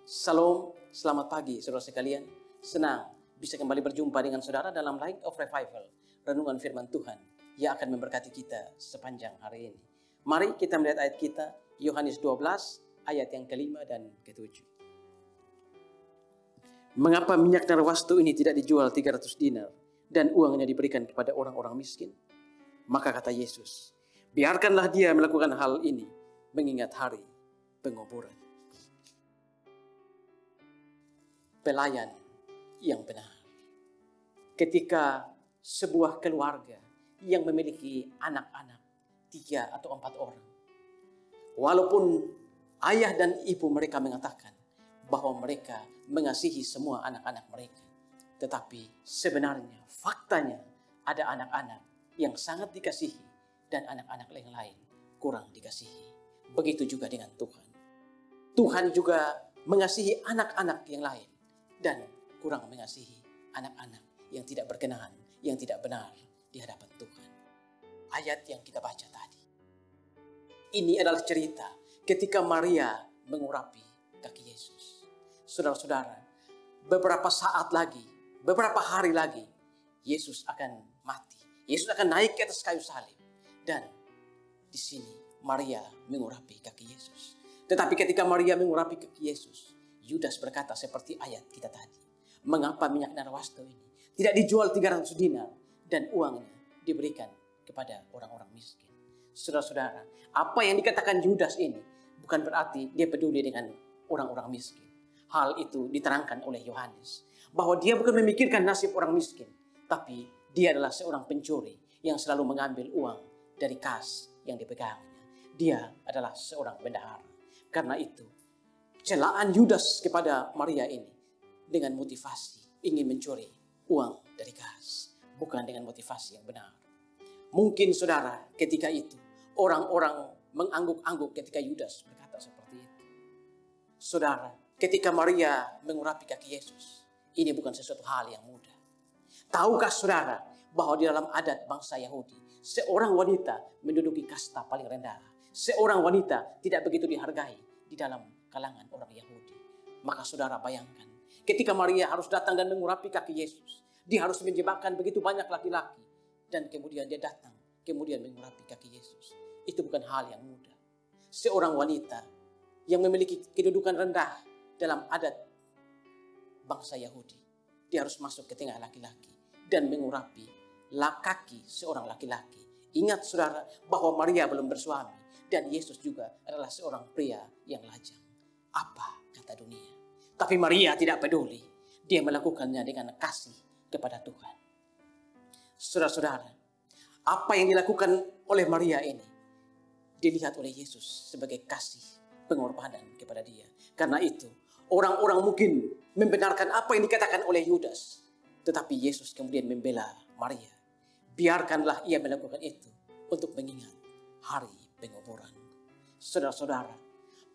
Salam, selamat pagi saudara sekalian. Senang bisa kembali berjumpa dengan saudara dalam Light of Revival, renungan firman Tuhan yang akan memberkati kita sepanjang hari ini. Mari kita melihat ayat kita, Yohanes 12 ayat yang kelima dan ketujuh. Mengapa minyak narwastu ini tidak dijual 300 dinar dan uangnya diberikan kepada orang-orang miskin? Maka kata Yesus, biarkanlah dia melakukan hal ini mengingat hari penguburan. Pelayan yang benar. Ketika sebuah keluarga yang memiliki anak-anak 3 atau 4 orang, walaupun ayah dan ibu mereka mengatakan bahwa mereka mengasihi semua anak-anak mereka, tetapi sebenarnya faktanya ada anak-anak yang sangat dikasihi dan anak-anak yang lain kurang dikasihi. Begitu juga dengan Tuhan. Tuhan juga mengasihi anak-anak yang lain dan kurang mengasihi anak-anak yang tidak berkenan, yang tidak benar di hadapan Tuhan. Ayat yang kita baca tadi. Ini adalah cerita ketika Maria mengurapi kaki Yesus. Saudara-saudara, beberapa saat lagi, beberapa hari lagi, Yesus akan mati. Yesus akan naik ke atas kayu salib. Dan di sini Maria mengurapi kaki Yesus. Tetapi ketika Maria mengurapi kaki Yesus, Yudas berkata seperti ayat kita tadi, mengapa minyak narwastu ini tidak dijual 300 dinar dan uangnya diberikan kepada orang-orang miskin? Saudara-saudara, apa yang dikatakan Yudas ini bukan berarti dia peduli dengan orang-orang miskin. Hal itu diterangkan oleh Yohanes, bahwa dia bukan memikirkan nasib orang miskin, tapi dia adalah seorang pencuri yang selalu mengambil uang dari kas yang dipegangnya. Dia adalah seorang bendahara. Karena itu, celaan Yudas kepada Maria ini dengan motivasi ingin mencuri uang dari kas, bukan dengan motivasi yang benar. Mungkin saudara, ketika itu orang-orang mengangguk-angguk ketika Yudas berkata seperti itu. Saudara, ketika Maria mengurapi kaki Yesus, ini bukan sesuatu hal yang mudah. Tahukah saudara bahwa di dalam adat bangsa Yahudi, seorang wanita menduduki kasta paling rendah. Seorang wanita tidak begitu dihargai di dalam kalangan orang Yahudi. Maka saudara bayangkan, ketika Maria harus datang dan mengurapi kaki Yesus, dia harus menjebakkan begitu banyak laki-laki, dan kemudian dia datang, kemudian mengurapi kaki Yesus. Itu bukan hal yang mudah. Seorang wanita yang memiliki kedudukan rendah dalam adat bangsa Yahudi, dia harus masuk ke tengah laki-laki dan mengurapi kaki seorang laki-laki. Ingat saudara bahwa Maria belum bersuami dan Yesus juga adalah seorang pria yang lajang. Apa kata dunia? Tapi Maria tidak peduli. Dia melakukannya dengan kasih kepada Tuhan. Saudara-saudara, apa yang dilakukan oleh Maria ini dilihat oleh Yesus sebagai kasih pengorbanan kepada dia. Karena itu, orang-orang mungkin membenarkan apa yang dikatakan oleh Yudas. Tetapi Yesus kemudian membela Maria. Biarkanlah ia melakukan itu untuk mengingat hari penguburan. Saudara-saudara,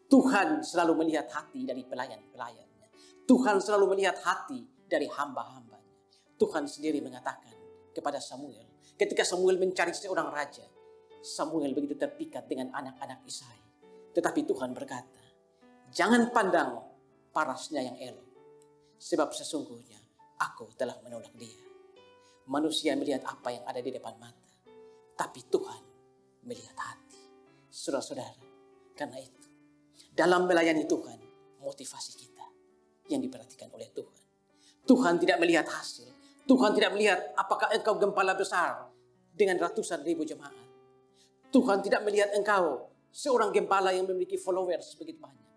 Tuhan selalu melihat hati dari pelayan-pelayannya. Tuhan selalu melihat hati dari hamba-hambanya. Tuhan sendiri mengatakan kepada Samuel, ketika Samuel mencari seorang raja, Samuel begitu terpikat dengan anak-anak Isai. Tetapi Tuhan berkata, jangan pandang parasnya yang elok, sebab sesungguhnya aku telah menolak dia. Manusia melihat apa yang ada di depan mata, tapi Tuhan melihat hati. Saudara-saudara, karena itu, dalam melayani Tuhan, motivasi kita yang diperhatikan oleh Tuhan. Tuhan tidak melihat hasil. Tuhan tidak melihat apakah engkau gembala besar dengan ratusan ribu jemaat. Tuhan tidak melihat engkau seorang gembala yang memiliki followers begitu banyak.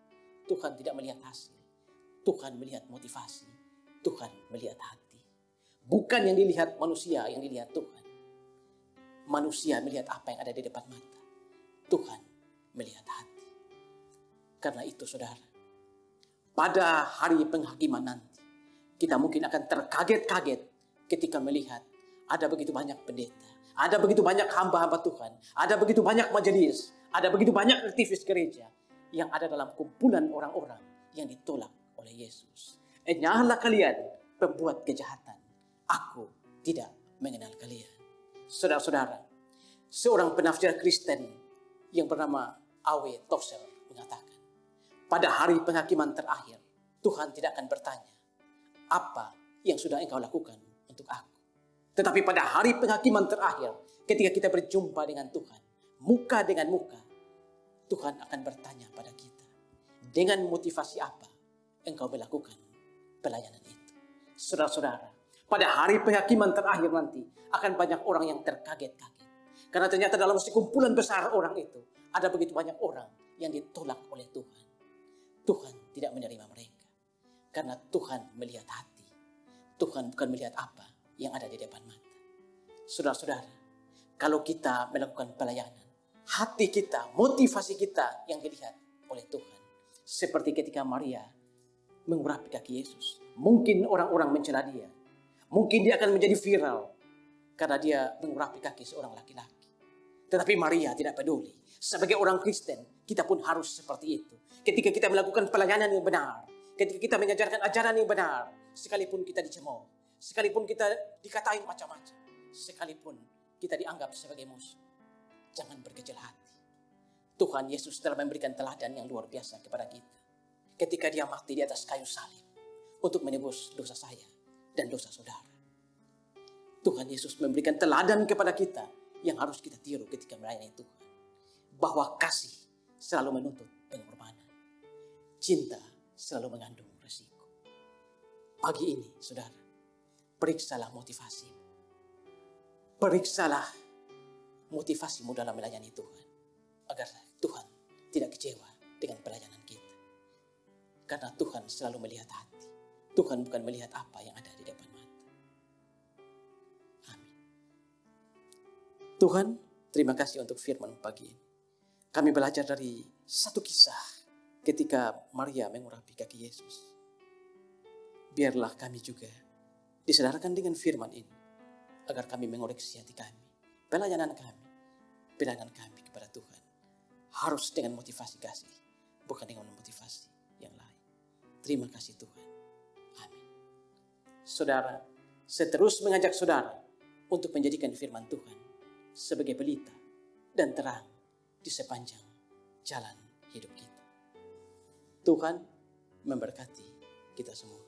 Tuhan tidak melihat hasil. Tuhan melihat motivasi. Tuhan melihat hati. Bukan yang dilihat manusia, yang dilihat Tuhan. Manusia melihat apa yang ada di depan mata. Tuhan melihat hati. Karena itu saudara, pada hari penghakiman nanti, kita mungkin akan terkaget-kaget ketika melihat ada begitu banyak pendeta, ada begitu banyak hamba-hamba Tuhan, ada begitu banyak majelis, ada begitu banyak aktivis gereja yang ada dalam kumpulan orang-orang yang ditolak oleh Yesus. Enyahlah kalian pembuat kejahatan, aku tidak mengenal kalian. Saudara-saudara, seorang penafsir Kristen yang bernama A.W. Tozer mengatakan, pada hari penghakiman terakhir, Tuhan tidak akan bertanya, apa yang sudah engkau lakukan untuk aku? Tetapi pada hari penghakiman terakhir, ketika kita berjumpa dengan Tuhan, muka dengan muka, Tuhan akan bertanya pada kita, dengan motivasi apa engkau melakukan pelayanan itu? Saudara-saudara, pada hari penghakiman terakhir nanti, akan banyak orang yang terkaget-kaget. Karena ternyata dalam sekumpulan besar orang itu, ada begitu banyak orang yang ditolak oleh Tuhan. Tuhan tidak menerima mereka. Karena Tuhan melihat hati. Tuhan bukan melihat apa yang ada di depan mata. Saudara-saudara, kalau kita melakukan pelayanan, hati kita, motivasi kita yang dilihat oleh Tuhan. Seperti ketika Maria mengurapi kaki Yesus. Mungkin orang-orang mencela dia. Mungkin dia akan menjadi viral karena dia mengurapi kaki seorang laki-laki. Tetapi Maria tidak peduli. Sebagai orang Kristen, kita pun harus seperti itu. Ketika kita melakukan pelayanan yang benar, ketika kita mengajarkan ajaran yang benar, sekalipun kita dicemooh, sekalipun kita dikatain macam-macam, sekalipun kita dianggap sebagai musuh, jangan berkecil hati. Tuhan Yesus telah memberikan teladan yang luar biasa kepada kita. Ketika dia mati di atas kayu salib untuk menebus dosa saya dan dosa saudara. Tuhan Yesus memberikan teladan kepada kita yang harus kita tiru ketika melayani Tuhan. Bahwa kasih selalu menuntut pengorbanan. Cinta selalu mengandung resiko. Pagi ini, saudara, periksalah motivasi. Periksalah motivasimu dalam melayani Tuhan. Agar Tuhan tidak kecewa dengan pelayanan kita. Karena Tuhan selalu melihat hati. Tuhan bukan melihat apa yang ada di depan mata. Amin. Tuhan, terima kasih untuk firman pagi ini. Kami belajar dari satu kisah ketika Maria mengurapi kaki Yesus. Biarlah kami juga disadarkan dengan firman ini, agar kami mengoreksi hati kami, pelayanan kami kepada Tuhan. Harus dengan motivasi kasih, bukan dengan motivasi yang lain. Terima kasih Tuhan. Amin. Saudara, saya terus mengajak saudara untuk menjadikan firman Tuhan sebagai pelita dan terang di sepanjang jalan hidup kita. Tuhan memberkati kita semua.